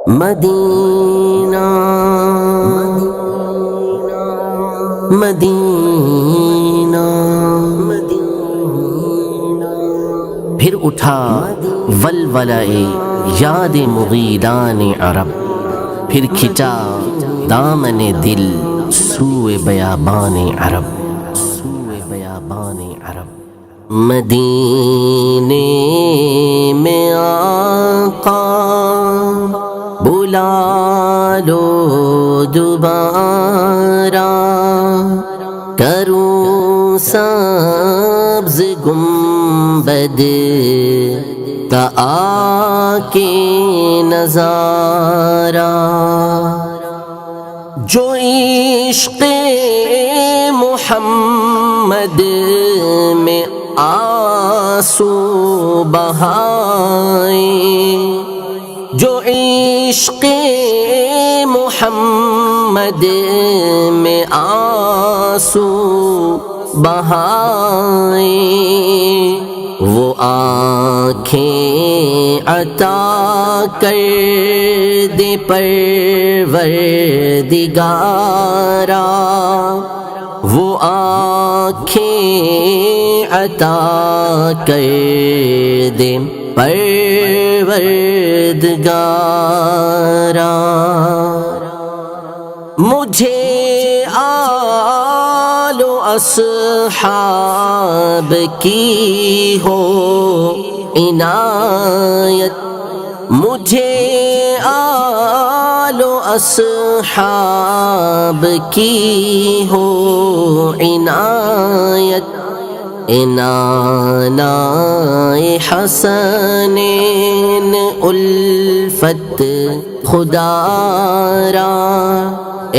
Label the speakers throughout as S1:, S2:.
S1: مدینہ مدینہ پھر اٹھا ولولہ یاد مغیلان عرب، پھر کھچا دامن دل سوئے بیابان عرب، سوئے بیابان عرب۔ مدینے میں آقا بلا لو دوبارہ، کروں سبز گنبد کا آ کے نظارہ، جو عشق محمد میں آنسو بہائے، جو عشق محمد میں آنسو بہائے، وہ آنکھیں عطا کر دے پروردگارا، وہ آنکھیں عطا کر دے پروردگارا۔ مجھے آل و اصحاب کی ہو عنایت، مجھے آل و اصحاب کی ہو عنایت، انانا حسنین الفت خدا را،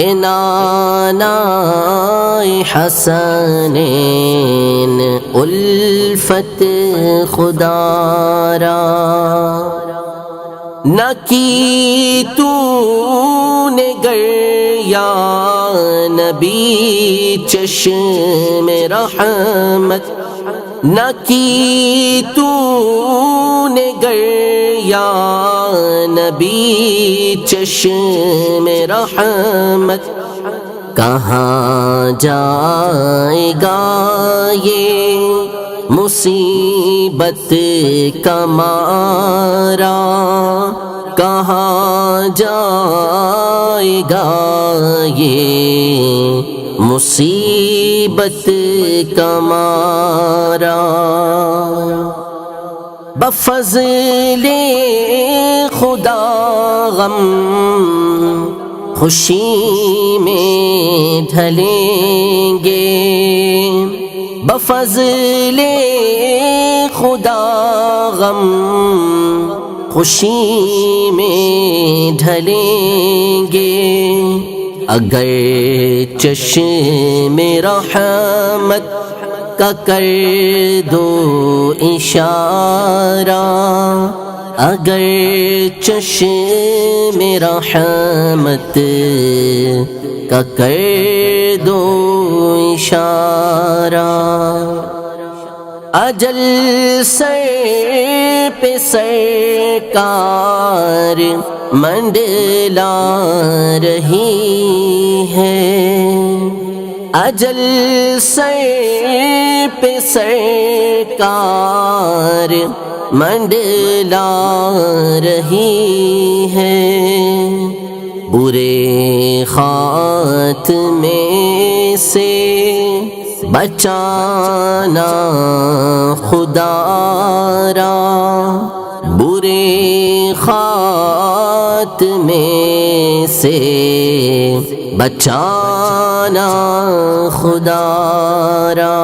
S1: انانا حسنین الفت خدا را۔ نہ کی تو نے گر یا نبی چشم رحمت، نہ کی تو نے گر یا نبی چشم رحمت، کہاں جائے گا یہ مصیبت کا مارا، کہاں جائے گا یہ مصیبت کا مارا۔ بفضل خدا غم خوشی میں ڈھلیں گے، بفضل خدا غم خوشی میں ڈھلیں گے، اگر چشم رحمت کا کر دو اشارہ، اگر چشم رحمت کا کر دو اشارہ، اجل سر پہ سرکار منڈلا رہی ہے، اجل سر پہ سرکار منڈلا رہی ہے، برے خاتمے سے بچانا خدا را، برے خاتمے سے بچانا خدا را۔